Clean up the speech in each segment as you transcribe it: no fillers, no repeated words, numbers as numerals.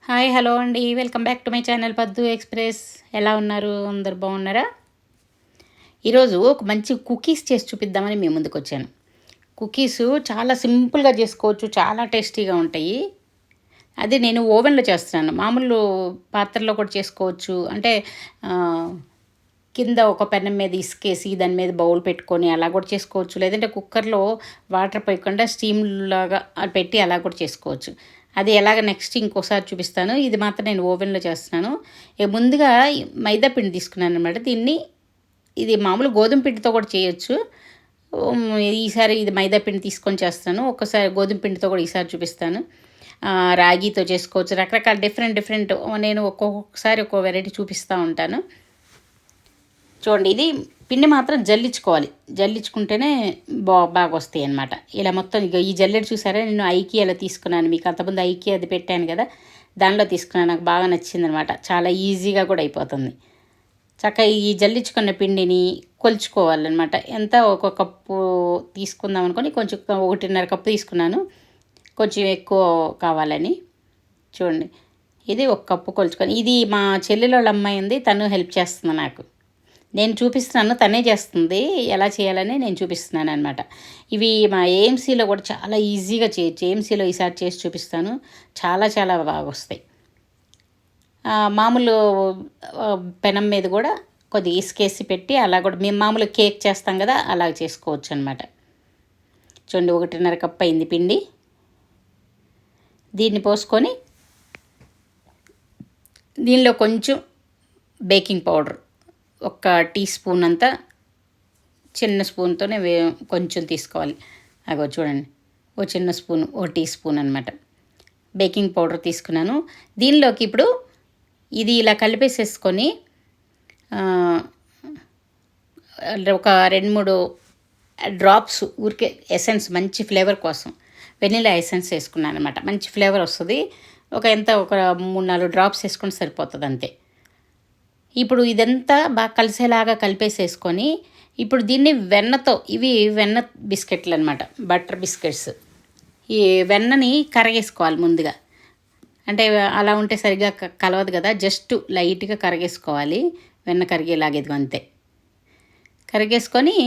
Hi hello అండి, welcome back to my channel పద్దు express. ఎలా ఉన్నారు? అందరు బాగున్నారా? ఈరోజు ఒక మంచి కుకీస్ చేసి చూపిద్దామని మీ ముందుకు వచ్చాను. కుకీస్ చాలా సింపుల్గా చేసుకోవచ్చు, చాలా టేస్టీగా ఉంటాయి. అది నేను ఓవెన్లో చేస్తున్నాను. మామూలు పాత్రలో కూడా చేసుకోవచ్చు. అంటే ఆ, కింద ఒక పెనం మీద ఇసుకేసి దాని మీద బౌల్ పెట్టుకొని అలా కూడా చేసుకోవచ్చు. లేదంటే కుక్కర్లో వాటర్ పోయకుండా స్టీమ్ లాగా పెట్టి అలా కూడా చేసుకోవచ్చు. అది ఎలాగ నెక్స్ట్ ఇంకోసారి చూపిస్తాను. ఇది మాత్రం నేను ఓవెన్లో చేస్తున్నాను. ముందుగా మైదా పిండి తీసుకున్నాను అనమాట. ఇది మామూలు గోధుమ పిండితో కూడా చేయొచ్చు. ఈసారి ఇది మైదా పిండి తీసుకొని చేస్తాను. ఒక్కసారి గోధుమ పిండితో కూడా ఈసారి చూపిస్తాను. రాగితో చేసుకోవచ్చు. రకరకాల డిఫరెంట్ నేను ఒక్కొక్కసారి ఒక్కో వెరైటీ చూపిస్తూ ఉంటాను. చూడండి, ఇది పిండి మాత్రం జల్లించుకోవాలి. జల్లించుకుంటేనే బాగా వస్తాయి అన్నమాట. ఇలా మొత్తం ఇక ఈ జల్లెడ చూసారా, నేను ఐకియాలో తీసుకున్నాను. మీకు అంతకుముందు ఐకియా అది పెట్టాను కదా, దానిలో తీసుకున్నాను. నాకు బాగా నచ్చిందనమాట. చాలా ఈజీగా కూడా అయిపోతుంది. చక్కగా ఈ జల్లించుకున్న పిండిని కొలుచుకోవాలన్నమాట. ఎంత ఒక కప్పు తీసుకుందాం అనుకొని కొంచెం 1.5 కప్పు తీసుకున్నాను, కొంచెం ఎక్కువ కావాలని. చూడండి, ఇది 1 కప్పు కొలుచుకొని, ఇది మా చెల్లెల వాళ్ళ అమ్మాయి ఉంది, తను హెల్ప్ చేస్తుంది నాకు. నేను చూపిస్తున్నాను, తనే చేస్తుంది. ఎలా చేయాలని నేను చూపిస్తున్నాను అనమాట. ఇవి మా ఏఎంసీలో కూడా చాలా ఈజీగా చేయొచ్చు. ఏఎంసీలో ఈసారి చేసి చూపిస్తాను. చాలా చాలా బాగా వస్తాయి. మామూలు పెనం మీద కూడా కొద్దిగా ఇసుకేసి పెట్టి అలా కూడా మేము మామూలు కేక్ చేస్తాం కదా, అలా చేసుకోవచ్చు అనమాట. చూడండి, 1.5 కప్పు అయింది పిండి. దీన్ని పోసుకొని దీనిలో కొంచెం బేకింగ్ పౌడర్, 1 టీ స్పూన్ అంతా, చిన్న స్పూన్తోనే కొంచెం తీసుకోవాలి. అగో చూడండి, చిన్న స్పూన్, టీ స్పూన్ అనమాట బేకింగ్ పౌడర్ తీసుకున్నాను. దీనిలోకి ఇప్పుడు ఇది ఇలా కలిపేసేసుకొని ఒక 2-3 డ్రాప్స్ ఊరికే ఎసెన్స్, మంచి ఫ్లేవర్ కోసం వెనిలా ఎసెన్స్ వేసుకున్నాను అనమాట. మంచి ఫ్లేవర్ వస్తుంది. ఒక 3-4 డ్రాప్స్ వేసుకొని సరిపోతుంది అంతే. ఇప్పుడు ఇదంతా బాగా కలిసేలాగా కలిపేసేసుకొని ఇప్పుడు దీన్ని వెన్నతో, ఇవి వెన్న బిస్కెట్లు అనమాట, బటర్ బిస్కెట్స్. ఈ వెన్నని కరగేసుకోవాలి ముందుగా. అంటే అలా ఉంటే సరిగ్గా కలవదు కదా, జస్ట్ లైట్గా కరిగేసుకోవాలి. వెన్న కరిగేలాగేది అంతే. కరిగేసుకొని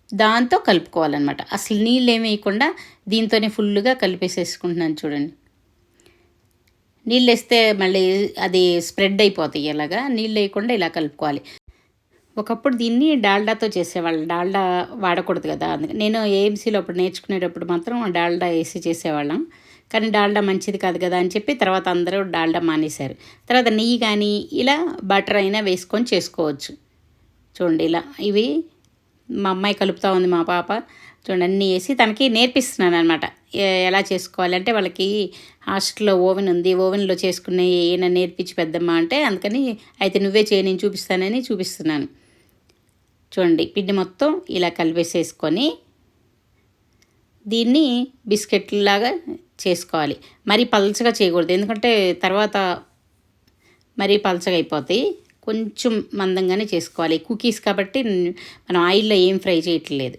దాంతో కలుపుకోవాలన్నమాట. అసలు నీళ్ళు ఏమి వేయకుండా దీంతోనే ఫుల్గా కలిపేసేసుకుంటున్నాను. చూడండి, నీళ్ళు వేస్తే మళ్ళీ అది స్ప్రెడ్ అయిపోతాయి. ఇలాగా నీళ్ళు వేయకుండా ఇలా కలుపుకోవాలి. ఒకప్పుడు దీన్ని డాల్డాతో చేసేవాళ్ళు. డాల్డా వాడకూడదు కదా, అందుకని నేను ఏఎంసీలో అప్పుడు నేర్చుకునేటప్పుడు మాత్రం డాల్డా వేసి చేసేవాళ్ళం. కానీ డాల్డా మంచిది కాదు కదా అని చెప్పి తర్వాత అందరూ డాల్డా మానేశారు. తర్వాత నెయ్యి కానీ ఇలా బటర్ అయినా వేసుకొని చేసుకోవచ్చు. చూడండి, ఇలా ఇవి మా అమ్మాయి కలుపుతూ ఉంది, మా పాప. చూడండి, అన్నీ వేసి తనకి నేర్పిస్తున్నాను అనమాట ఎలా చేసుకోవాలంటే. వాళ్ళకి హాస్టల్లో ఓవెన్ ఉంది, ఓవెన్లో చేసుకునే ఏమైనా నేర్పించి పెద్దమ్మ అంటే, అందుకని అయితే నువ్వే చేయి, నేను చూపిస్తానని చూపిస్తున్నాను. చూడండి, పిండి మొత్తం ఇలా కలిపేసేసుకొని దీన్ని బిస్కెట్లాగా చేసుకోవాలి. మరీ పల్చగా చేయకూడదు, ఎందుకంటే తర్వాత మరీ పల్చగా అయిపోతాయి. కొంచెం మందంగానే చేసుకోవాలి. కుకీస్ కాబట్టి మనం ఆయిల్లో ఏం ఫ్రై చేయట్లేదు.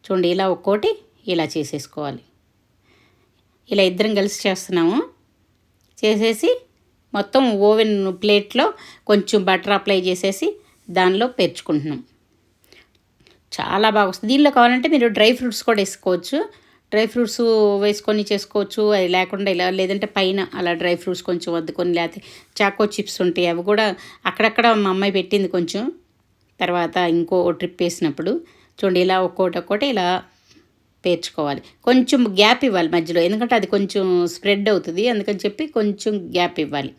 చూడండి, ఇలా ఒక్కోటి ఇలా చేసేసుకోవాలి. ఇలా ఇద్దరం కలిసి చేస్తున్నాము. చేసేసి మొత్తం ఓవెన్ ప్లేట్లో కొంచెం బటర్ అప్లై చేసేసి దానిలో పేర్చుకుంటున్నాం. చాలా బాగా వస్తుంది. దీనిలో కావాలంటే మీరు డ్రై ఫ్రూట్స్ కూడా వేసుకోవచ్చు. డ్రై ఫ్రూట్స్ వేసుకొని చేసుకోవచ్చు. అది లేకుండా ఇలా, లేదంటే పైన అలా డ్రై ఫ్రూట్స్ కొంచెం వద్దుకొని, లేకపోతే చాకో చిప్స్ ఉంటాయి, అవి కూడా అక్కడక్కడ మా అమ్మాయి పెట్టింది కొంచెం. తర్వాత ఇంకో ట్రిప్ వేసినప్పుడు చూడండి, ఇలా ఒక్కోటి ఇలా పేర్చుకోవాలి. కొంచెం గ్యాప్ ఇవ్వాలి మధ్యలో, ఎందుకంటే అది కొంచెం స్ప్రెడ్ అవుతుంది. అందుకని చెప్పి కొంచెం గ్యాప్ ఇవ్వాలి.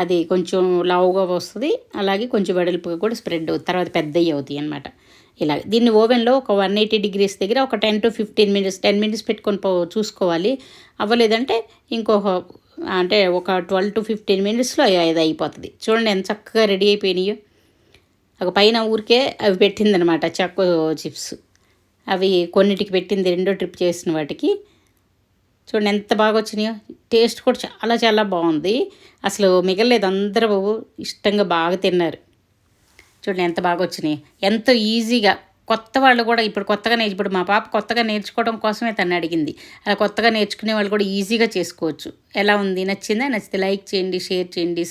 అది కొంచెం లావుగా వస్తుంది, అలాగే కొంచెం వెడల్పుగా కూడా స్ప్రెడ్ అవుతుంది. తర్వాత పెద్దవి అవుతాయి అన్నమాట. ఇలా దీన్ని ఓవెన్లో ఒక 180 degrees దగ్గర ఒక 10 to 15 minutes, 10 minutes పెట్టుకొని చూసుకోవాలి. అవ్వలేదంటే ఇంకొక అంటే ఒక 12 to 15 minutesలో ఇది అయిపోతుంది. చూడండి ఎంత చక్కగా రెడీ అయిపోయినాయో. ఒక పైన ఊరికే అవి పెట్టిందనమాట, చాకో చిప్స్. అవి కొన్నిటికి పెట్టింది, 2వ ట్రిప్ చేసిన వాటికి. చూడండి ఎంత బాగా వచ్చినాయో. టేస్ట్ కూడా చాలా చాలా బాగుంది. అసలు మిగలలేదు, అందరూ ఇష్టంగా బాగా తిన్నారు. చూడండి ఎంత బాగా వచ్చినాయి. ఎంతో ఈజీగా కొత్త వాళ్ళు కూడా ఇప్పుడు ఇప్పుడు మా పాప కొత్తగా నేర్చుకోవడం కోసమే తను అడిగింది. అలా కొత్తగా నేర్చుకునే వాళ్ళు కూడా ఈజీగా చేసుకోవచ్చు. ఎలా ఉంది? నచ్చిందా? నచ్చితే లైక్ చేయండి, షేర్ చేయండి.